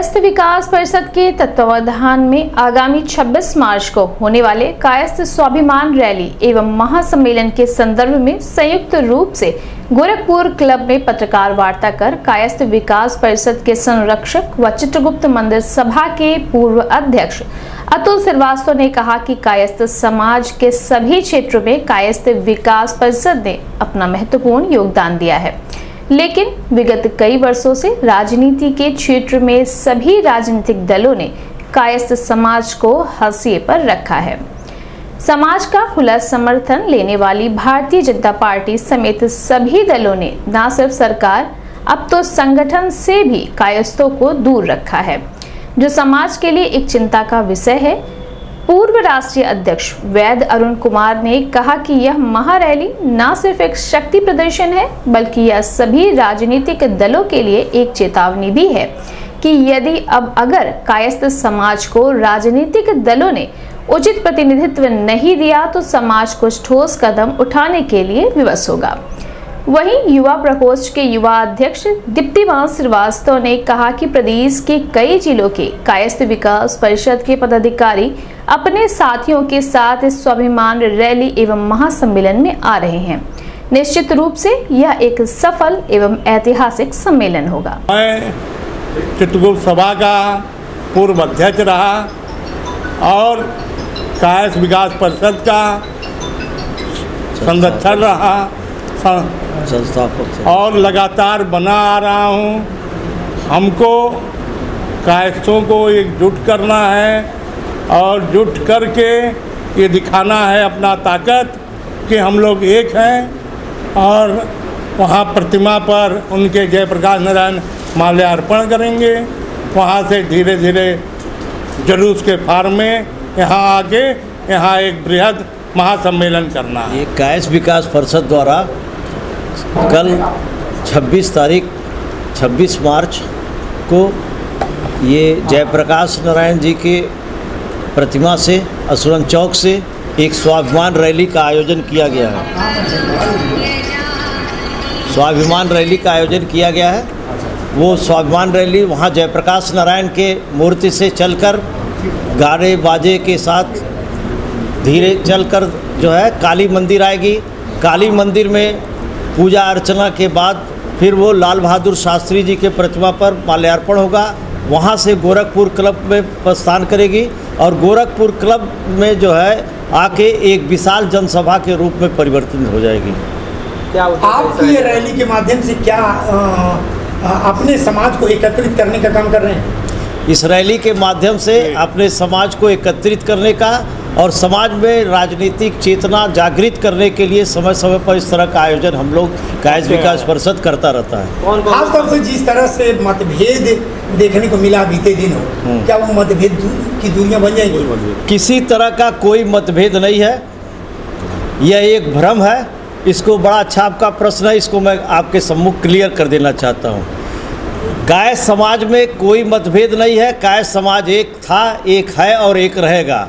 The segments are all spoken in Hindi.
कायस्थ विकास परिषद के तत्वावधान में आगामी 26 मार्च को होने वाले कायस्थ स्वाभिमान रैली एवं महासम्मेलन के संदर्भ में संयुक्त रूप से गोरखपुर क्लब में पत्रकार वार्ता कर कायस्थ विकास परिषद के संरक्षक व चित्रगुप्त मंदिर सभा के पूर्व अध्यक्ष अतुल श्रीवास्तव ने कहा कि कायस्थ समाज के सभी क्षेत्रों में कायस्थ विकास परिषद ने अपना महत्वपूर्ण योगदान दिया है, लेकिन विगत कई वर्षों से राजनीति के क्षेत्र में सभी राजनीतिक दलों ने कायस्थ समाज को हाशिए पर रखा है। समाज का खुला समर्थन लेने वाली भारतीय जनता पार्टी समेत सभी दलों ने न सिर्फ सरकार अब तो संगठन से भी कायस्थों को दूर रखा है, जो समाज के लिए एक चिंता का विषय है। पूर्व राष्ट्रीय अध्यक्ष वैद्य अरुण कुमार ने कहा कि यह महारैली न सिर्फ एक शक्ति प्रदर्शन है, बल्कि यह सभी राजनीतिक दलों के लिए एक चेतावनी भी है कि यदि अब अगर कायस्थ समाज को राजनीतिक दलों ने उचित प्रतिनिधित्व नहीं दिया तो समाज कुछ ठोस कदम उठाने के लिए विवश होगा। वहीं युवा प्रकोष्ठ के युवा अध्यक्ष दीप्तिमान श्रीवास्तव ने कहा कि प्रदेश के कई जिलों के कायस्थ विकास परिषद के पदाधिकारी अपने साथियों के साथ इस स्वाभिमान रैली एवं महासम्मेलन में आ रहे हैं। निश्चित रूप से यह एक सफल एवं ऐतिहासिक सम्मेलन होगा। मैं चित्रगुप्त सभा का पूर्व अध्यक्ष रहा और कायस्थ विकास परिषद का संरक्षक रहा संस्थापक और लगातार बना आ रहा हूँ। हमको कायस्थों को एकजुट करना है और जुट करके ये दिखाना है अपना ताकत कि हम लोग एक हैं और वहाँ प्रतिमा पर उनके जयप्रकाश नारायण माल्यार्पण करेंगे। वहाँ से धीरे धीरे जुलूस के फार्म में यहाँ आके यहाँ एक बृहद महासम्मेलन करना है। ये कायस्थ विकास परिषद द्वारा कल 26 मार्च को ये जयप्रकाश नारायण जी के प्रतिमा से असुरन चौक से एक स्वाभिमान रैली का आयोजन किया गया है। स्वाभिमान रैली का आयोजन किया गया है। वो स्वाभिमान रैली वहाँ जयप्रकाश नारायण के मूर्ति से चलकर गाने बाजे के साथ धीरे चलकर जो है काली मंदिर आएगी। काली मंदिर में पूजा अर्चना के बाद फिर वो लाल बहादुर शास्त्री जी के प्रतिमा पर माल्यार्पण होगा। वहाँ से गोरखपुर क्लब में प्रस्थान करेगी और गोरखपुर क्लब में जो है आके एक विशाल जनसभा के रूप में परिवर्तित हो जाएगी। क्या आप ये रैली के माध्यम से क्या अपने समाज को एकत्रित करने का काम कर रहे हैं? इस रैली के माध्यम से अपने समाज को एकत्रित करने का और समाज में राजनीतिक चेतना जागृत करने के लिए समय समय पर इस तरह का आयोजन हम लोग कायस्थ विकास परिषद करता रहता है। खासतौर से जिस तरह से मतभेद देखने को मिला बीते दिनों, क्या वो मतभेद की दूरियां बन जाएंगी? किसी तरह का कोई मतभेद नहीं है, यह एक भ्रम है। इसको बड़ा अच्छा आपका प्रश्न है, इसको मैं आपके सम्मुख क्लियर कर देना चाहता हूँ। कायस्थ समाज में कोई मतभेद नहीं है। कायस्थ समाज एक था, एक है और एक रहेगा।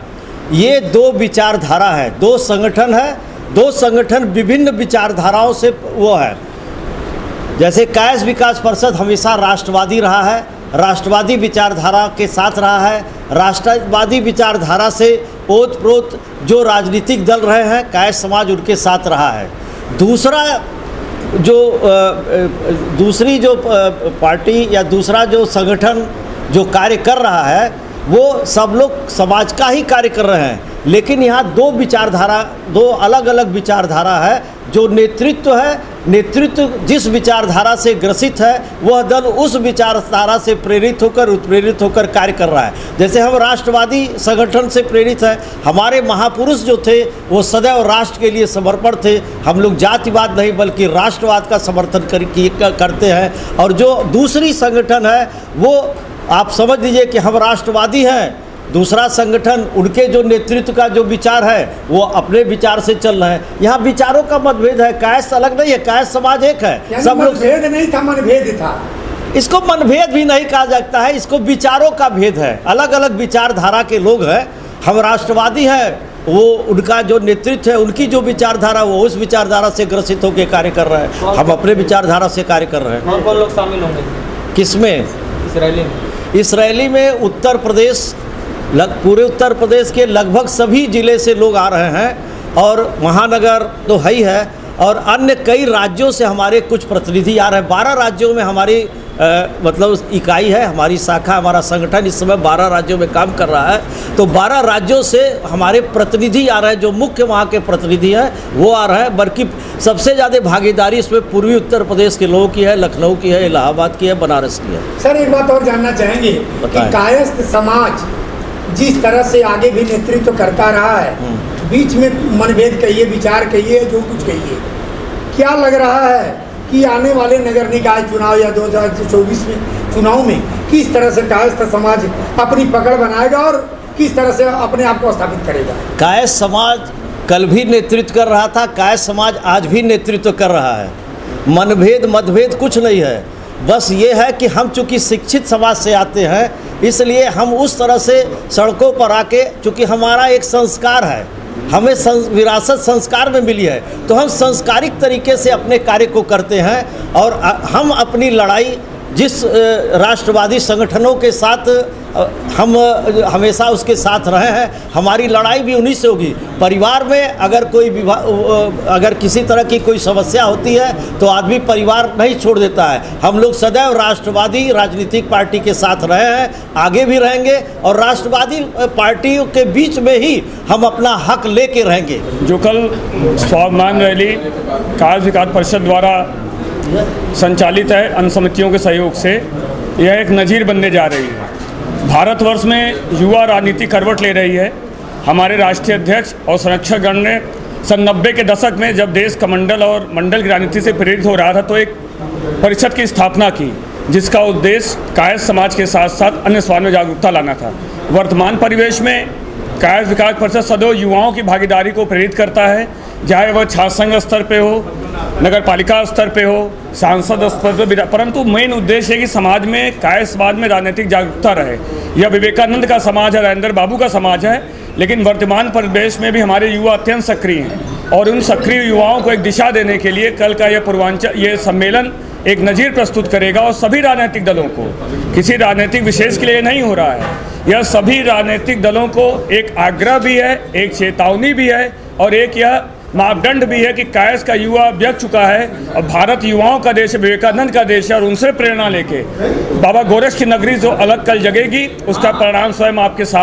ये दो विचारधारा है, दो संगठन है, दो संगठन विभिन्न विचारधाराओं से वो है। जैसे कायस्थ विकास परिषद हमेशा राष्ट्रवादी रहा है, राष्ट्रवादी विचारधारा के साथ रहा है। राष्ट्रवादी विचारधारा से ओतप्रोत जो राजनीतिक दल रहे हैं, कायस्थ समाज उनके साथ रहा है। दूसरी जो पार्टी या दूसरा जो संगठन जो कार्य कर रहा है वो सब लोग समाज का ही कार्य कर रहे हैं, लेकिन यहाँ दो अलग अलग विचारधारा है। जो नेतृत्व है, नेतृत्व जिस विचारधारा से ग्रसित है वह दल उस विचारधारा से प्रेरित होकर उत्प्रेरित होकर कार्य कर रहा है। जैसे हम राष्ट्रवादी संगठन से प्रेरित हैं, हमारे महापुरुष जो थे वो सदैव राष्ट्र के लिए समर्पण थे। हम लोग जातिवाद नहीं बल्कि राष्ट्रवाद का समर्थन करते हैं। और जो दूसरी संगठन है वो आप समझ लीजिए कि हम राष्ट्रवादी हैं, दूसरा संगठन उनके जो नेतृत्व का जो विचार है वो अपने विचार से चल रहे हैं। यहाँ विचारों का मतभेद है, कायस्थ अलग नहीं है, कायस्थ समाज एक है। सब लोग भेद नहीं था, मनभेद था। इसको मनभेद भी नहीं कहा जाता है, इसको विचारों का भेद है। अलग अलग विचारधारा के लोग हैं। हम राष्ट्रवादी हैं, वो उनका जो नेतृत्व है उनकी जो विचारधारा वो उस विचारधारा से ग्रसित होकर कार्य कर रहे हैं। हम अपने विचारधारा से कार्य कर रहे हैं। कौन कौन लोग शामिल होंगे किसमें? इस रैली में इस रैली में उत्तर प्रदेश पूरे उत्तर प्रदेश के लगभग सभी ज़िले से लोग आ रहे हैं और महानगर तो है ही है, और अन्य कई राज्यों से हमारे कुछ प्रतिनिधि आ रहे हैं। 12 राज्यों में हमारी मतलब इकाई है, हमारी शाखा, हमारा संगठन इस समय 12 राज्यों में काम कर रहा है। तो 12 राज्यों से हमारे प्रतिनिधि आ रहे हैं, जो मुख्य वहाँ के प्रतिनिधि हैं वो आ रहे हैं। बल्कि सबसे ज़्यादा भागीदारी इसमें पूर्वी उत्तर प्रदेश के लोगों की है, लखनऊ की है, इलाहाबाद की है, बनारस की है। सर एक बात और जानना चाहेंगे कि कायस्थ समाज जिस तरह से आगे भी नेतृत्व करता रहा है, बीच में मनभेद कहिए, विचार कहिए, जो कुछ कहिए, क्या लग रहा है कि आने वाले नगर निकाय चुनाव या 2024 में चुनाव में किस तरह से कायस्थ समाज अपनी पकड़ बनाएगा और किस तरह से अपने आप को स्थापित करेगा? कायस्थ समाज कल भी नेतृत्व कर रहा था, कायस्थ समाज आज भी नेतृत्व कर रहा है। मनभेद मतभेद कुछ नहीं है, बस ये है कि हम चूँकि शिक्षित समाज से आते हैं, इसलिए हम उस तरह से सड़कों पर आके, चूँकि हमारा एक संस्कार है, हमें विरासत संस्कार में मिली है, तो हम संस्कारिक तरीके से अपने कार्य को करते हैं। और हम अपनी लड़ाई जिस राष्ट्रवादी संगठनों के साथ हम हमेशा उसके साथ रहे हैं, हमारी लड़ाई भी उन्हीं से होगी। परिवार में अगर कोई अगर किसी तरह की कोई समस्या होती है तो आदमी परिवार नहीं छोड़ देता है। हम लोग सदैव राष्ट्रवादी राजनीतिक पार्टी के साथ रहे हैं, आगे भी रहेंगे, और राष्ट्रवादी पार्टियों के बीच में ही हम अपना हक लेके रहेंगे। जो कल स्वाभिमान रैली कायस्थ विकास परिषद द्वारा संचालित है, अन्य समितियों के सहयोग से, यह एक नज़ीर बनने जा रही है। भारतवर्ष में युवा राजनीति करवट ले रही है। हमारे राष्ट्रीय अध्यक्ष और संरक्षकगण ने सन 90 के दशक में जब देश कमंडल और मंडल की राजनीति से प्रेरित हो रहा था, तो एक परिषद की स्थापना की, जिसका उद्देश्य कायस्थ समाज के साथ साथ अन्य समाज में जागरूकता लाना था। वर्तमान परिवेश में कायस्थ विकास परिषद सदैव युवाओं की भागीदारी को प्रेरित करता है, चाहे वह छात्र संघ स्तर पे हो, नगर पालिका स्तर पे हो, सांसद स्तर पे, परंतु मेन उद्देश्य है कि समाज में, कायस्थ समाज में राजनीतिक जागरूकता रहे। यह विवेकानंद का समाज है, राजेंद्र बाबू का समाज है, लेकिन वर्तमान परिवेश में भी हमारे युवा अत्यंत सक्रिय हैं, और उन सक्रिय युवाओं को एक दिशा देने के लिए कल का यह सम्मेलन एक नज़ीर प्रस्तुत करेगा। और सभी राजनीतिक दलों को, किसी राजनीतिक विशेष के लिए नहीं हो रहा है, यह सभी राजनीतिक दलों को एक आग्रह भी है, एक चेतावनी भी है, और एक यह मापदंड भी है कि कायस्थ का युवा व्यक्त चुका है और भारत युवाओं का देश है, विवेकानंद का देश है, और उनसे प्रेरणा लेके बाबा गोरक्ष की नगरी जो अलग कल जगेगी, उसका परिणाम स्वयं आपके सामने